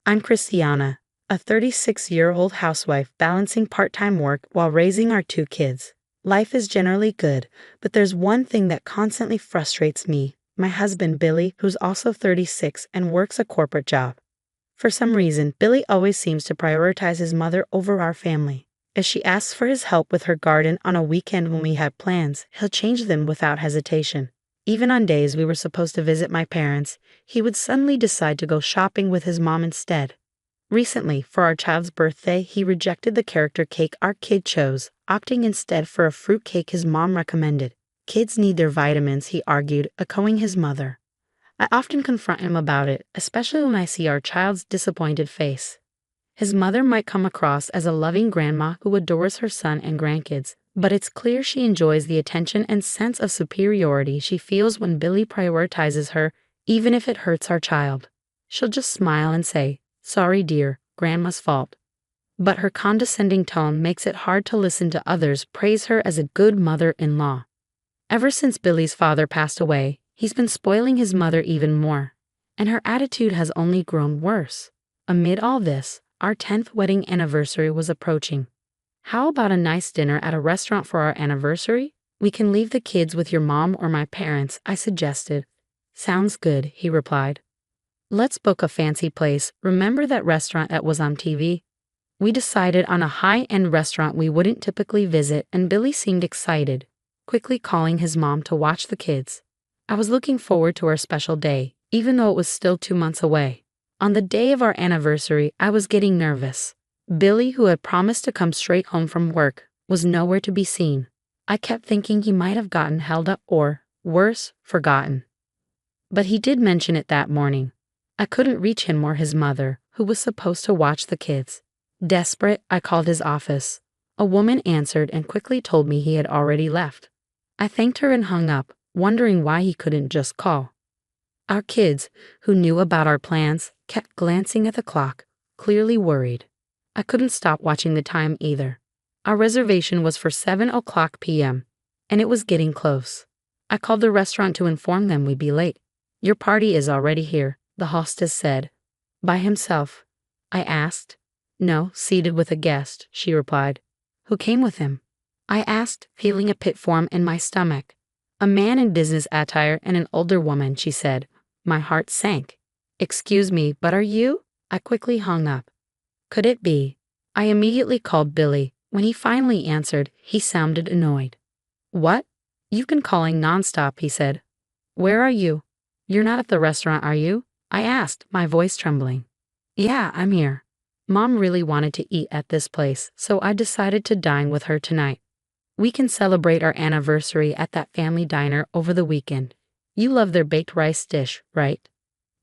I'm Christiana, a 36-year-old housewife balancing part-time work while raising our two kids. Life is generally good, but there's one thing that constantly frustrates me: my husband Billy, who's also 36 and works a corporate job. For some reason, Billy always seems to prioritize his mother over our family. If she asks for his help with her garden on a weekend when we have plans, he'll change them without hesitation. Even on days we were supposed to visit my parents, he would suddenly decide to go shopping with his mom instead. Recently, for our child's birthday, he rejected the character cake our kid chose, opting instead for a fruit cake his mom recommended. Kids need their vitamins, he argued, echoing his mother. I often confront him about it, especially when I see our child's disappointed face. His mother might come across as a loving grandma who adores her son and grandkids, but it's clear she enjoys the attention and sense of superiority she feels when Billy prioritizes her, even if it hurts our child. She'll just smile and say, "Sorry, dear, Grandma's fault." But her condescending tone makes it hard to listen to others praise her as a good mother-in-law. Ever since Billy's father passed away, he's been spoiling his mother even more, and her attitude has only grown worse. Amid all this, our 10th wedding anniversary was approaching. "How about a nice dinner at a restaurant for our anniversary? We can leave the kids with your mom or my parents," I suggested. "Sounds good," he replied. "Let's book a fancy place. Remember that restaurant that was on TV?" We decided on a high-end restaurant we wouldn't typically visit, and Billy seemed excited, quickly calling his mom to watch the kids. I was looking forward to our special day, even though it was still 2 months away. On the day of our anniversary, I was getting nervous. Billy, who had promised to come straight home from work, was nowhere to be seen. I kept thinking he might have gotten held up or, worse, forgotten. But he did mention it that morning. I couldn't reach him or his mother, who was supposed to watch the kids. Desperate, I called his office. A woman answered and quickly told me he had already left. I thanked her and hung up, wondering why he couldn't just call. Our kids, who knew about our plans, kept glancing at the clock, clearly worried. I couldn't stop watching the time either. Our reservation was for 7:00 p.m., and it was getting close. I called the restaurant to inform them we'd be late. "Your party is already here," the hostess said. "By himself?" I asked. "No, seated with a guest," she replied. "Who came with him?" I asked, feeling a pit form in my stomach. "A man in business attire and an older woman," she said. My heart sank. "Excuse me, but are you?" I quickly hung up. Could it be? I immediately called Billy. When he finally answered, he sounded annoyed. "What? You've been calling nonstop," he said. "Where are you?" "You're not at the restaurant, are you?" I asked, my voice trembling. "Yeah, I'm here. Mom really wanted to eat at this place, so I decided to dine with her tonight. We can celebrate our anniversary at that family diner over the weekend. You love their baked rice dish, right?"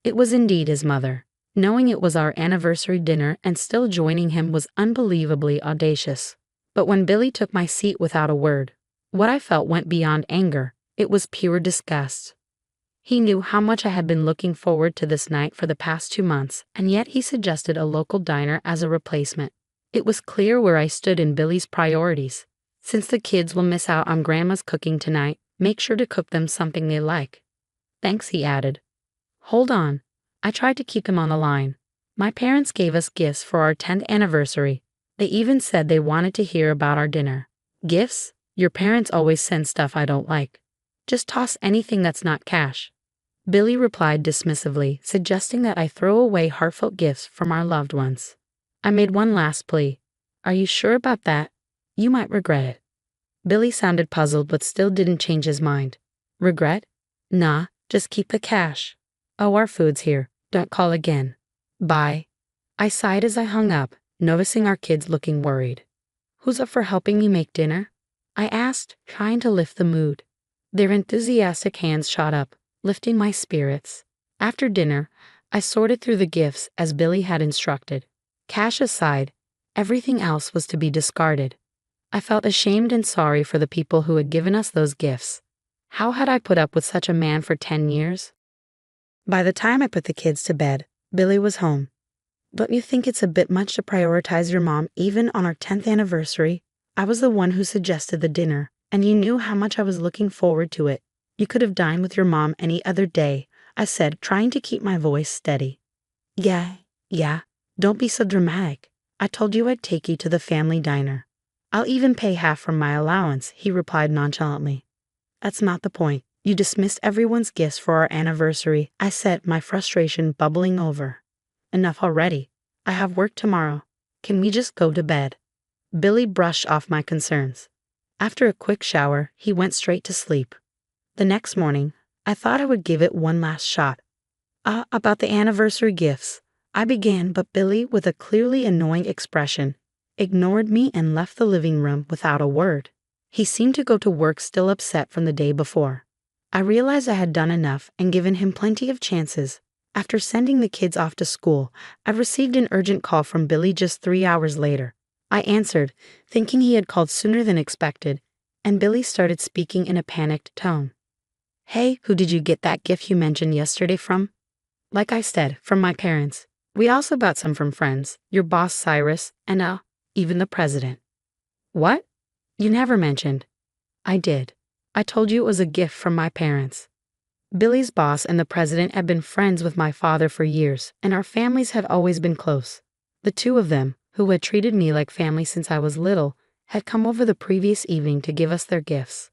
It was indeed his mother. Knowing it was our anniversary dinner and still joining him was unbelievably audacious. But when Billy took my seat without a word, what I felt went beyond anger. It was pure disgust. He knew how much I had been looking forward to this night for the past 2 months, and yet he suggested a local diner as a replacement. It was clear where I stood in Billy's priorities. "Since the kids will miss out on Grandma's cooking tonight, make sure to cook them something they like." "Thanks," he added. "Hold on." I tried to keep him on the line. "My parents gave us gifts for our 10th anniversary. They even said they wanted to hear about our dinner." "Gifts? Your parents always send stuff I don't like. Just toss anything that's not cash." Billy replied dismissively, suggesting that I throw away heartfelt gifts from our loved ones. I made one last plea. "Are you sure about that? You might regret it." Billy sounded puzzled but still didn't change his mind. "Regret? Nah, just keep the cash." "Oh, our food's here. Don't call again. Bye." I sighed as I hung up, noticing our kids looking worried. "Who's up for helping me make dinner?" I asked, trying to lift the mood. Their enthusiastic hands shot up, lifting my spirits. After dinner, I sorted through the gifts as Billy had instructed. Cash aside, everything else was to be discarded. I felt ashamed and sorry for the people who had given us those gifts. How had I put up with such a man for 10 years? By the time I put the kids to bed, Billy was home. "Don't you think it's a bit much to prioritize your mom even on our 10th anniversary? I was the one who suggested the dinner, and you knew how much I was looking forward to it. You could have dined with your mom any other day," I said, trying to keep my voice steady. Yeah, Don't be so dramatic. I told you I'd take you to the family diner. I'll even pay half from my allowance, he replied nonchalantly. That's not the point. You dismissed everyone's gifts for our anniversary, I said, my frustration bubbling over. Enough already. I have work tomorrow. Can we just go to bed? Billy brushed off my concerns. After a quick shower, he went straight to sleep. The next morning, I thought I would give it one last shot. About the anniversary gifts, I began, but Billy, with a clearly annoying expression, ignored me and left the living room without a word. He seemed to go to work still upset from the day before. I realized I had done enough and given him plenty of chances. After sending the kids off to school, I received an urgent call from Billy just 3 hours later. I answered, thinking he had called sooner than expected, and Billy started speaking in a panicked tone. Hey, who did you get that gift you mentioned yesterday from? Like I said, from my parents. We also got some from friends, your boss Cyrus, and even the president. What? You never mentioned. I did. I told you it was a gift from my parents. Billy's boss and the president had been friends with my father for years, and our families had always been close. The two of them, who had treated me like family since I was little, had come over the previous evening to give us their gifts.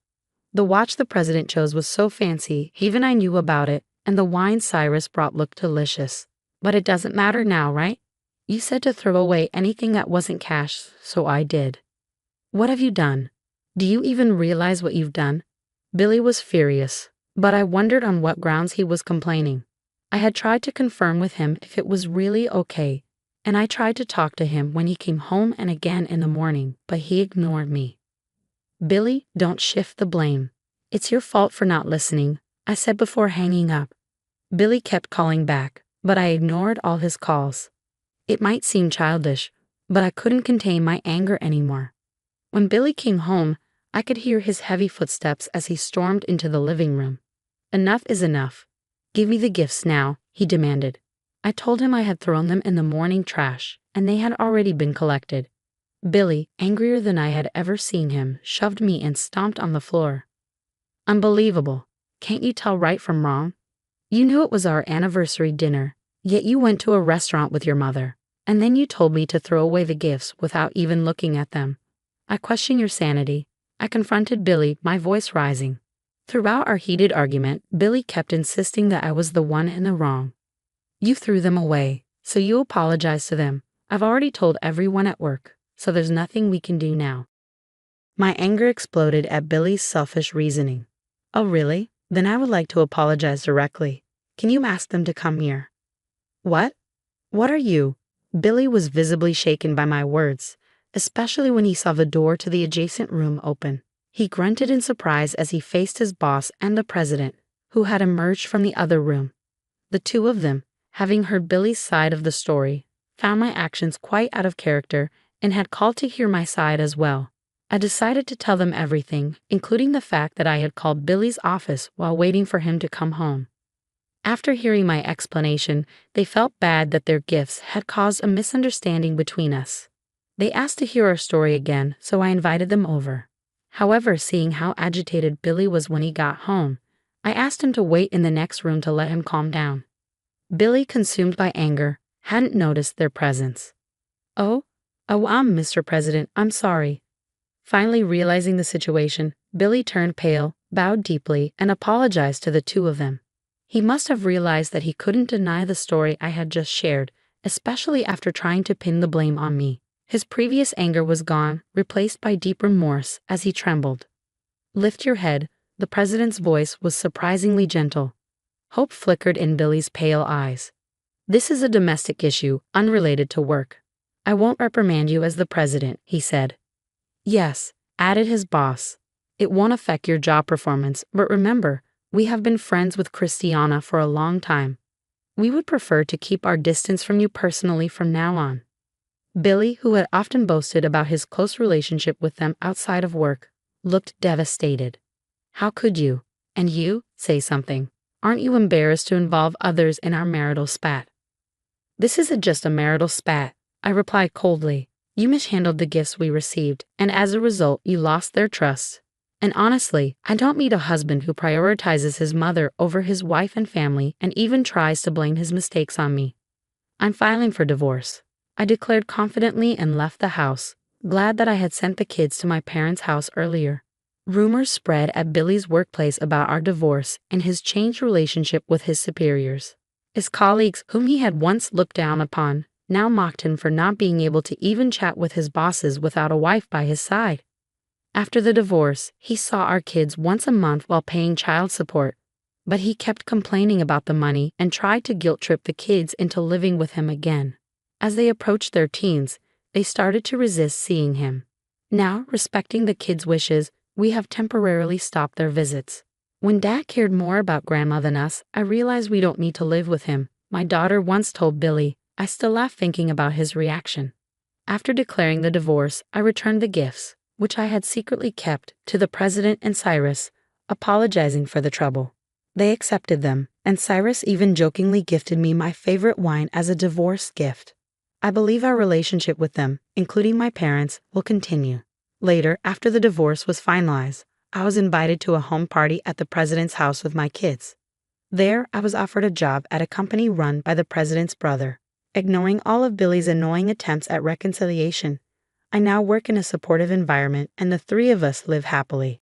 The watch the president chose was so fancy, even I knew about it, and the wine Cyrus brought looked delicious. But it doesn't matter now, right? You said to throw away anything that wasn't cash, so I did. What have you done? Do you even realize what you've done? Billy was furious, but I wondered on what grounds he was complaining. I had tried to confirm with him if it was really okay, and I tried to talk to him when he came home and again in the morning, but he ignored me. Billy, don't shift the blame. It's your fault for not listening, I said before hanging up. Billy kept calling back, but I ignored all his calls. It might seem childish, but I couldn't contain my anger anymore. When Billy came home, I could hear his heavy footsteps as he stormed into the living room. Enough is enough. Give me the gifts now, he demanded. I told him I had thrown them in the morning trash, and they had already been collected. Billy, angrier than I had ever seen him, shoved me and stomped on the floor. Unbelievable. Can't you tell right from wrong? You knew it was our anniversary dinner, yet you went to a restaurant with your mother, and then you told me to throw away the gifts without even looking at them. I question your sanity. I confronted Billy, my voice rising. Throughout our heated argument, Billy kept insisting that I was the one in the wrong. You threw them away, so you apologize to them. I've already told everyone at work, so there's nothing we can do now. My anger exploded at Billy's selfish reasoning. Oh really? Then I would like to apologize directly. Can you ask them to come here? What? What are you? Billy was visibly shaken by my words, especially when he saw the door to the adjacent room open. He grunted in surprise as he faced his boss and the president, who had emerged from the other room. The two of them, having heard Billy's side of the story, found my actions quite out of character and had called to hear my side as well. I decided to tell them everything, including the fact that I had called Billy's office while waiting for him to come home. After hearing my explanation, they felt bad that their gifts had caused a misunderstanding between us. They asked to hear our story again, so I invited them over. However, seeing how agitated Billy was when he got home, I asked him to wait in the next room to let him calm down. Billy, consumed by anger, hadn't noticed their presence. Oh, Mr. President, I'm sorry. Finally realizing the situation, Billy turned pale, bowed deeply, and apologized to the two of them. He must have realized that he couldn't deny the story I had just shared, especially after trying to pin the blame on me. His previous anger was gone, replaced by deep remorse as he trembled. Lift your head, the president's voice was surprisingly gentle. Hope flickered in Billy's pale eyes. This is a domestic issue, unrelated to work. I won't reprimand you as the president, he said. Yes, added his boss. It won't affect your job performance, but remember, we have been friends with Christiana for a long time. We would prefer to keep our distance from you personally from now on. Billy, who had often boasted about his close relationship with them outside of work, looked devastated. How could you, and you, say something? Aren't you embarrassed to involve others in our marital spat? This isn't just a marital spat, I replied coldly. You mishandled the gifts we received, and as a result, you lost their trust. And honestly, I don't meet a husband who prioritizes his mother over his wife and family and even tries to blame his mistakes on me. I'm filing for divorce. I declared confidently and left the house, glad that I had sent the kids to my parents' house earlier. Rumors spread at Billy's workplace about our divorce and his changed relationship with his superiors. His colleagues, whom he had once looked down upon, now mocked him for not being able to even chat with his bosses without a wife by his side. After the divorce, he saw our kids once a month while paying child support, but he kept complaining about the money and tried to guilt-trip the kids into living with him again. As they approached their teens, they started to resist seeing him. Now, respecting the kids' wishes, we have temporarily stopped their visits. When Dad cared more about Grandma than us, I realized we don't need to live with him, my daughter once told Billy. I still laugh thinking about his reaction. After declaring the divorce, I returned the gifts, which I had secretly kept, to the president and Cyrus, apologizing for the trouble. They accepted them, and Cyrus even jokingly gifted me my favorite wine as a divorce gift. I believe our relationship with them, including my parents, will continue. Later, after the divorce was finalized, I was invited to a home party at the president's house with my kids. There, I was offered a job at a company run by the president's brother. Ignoring all of Billy's annoying attempts at reconciliation, I now work in a supportive environment and the three of us live happily.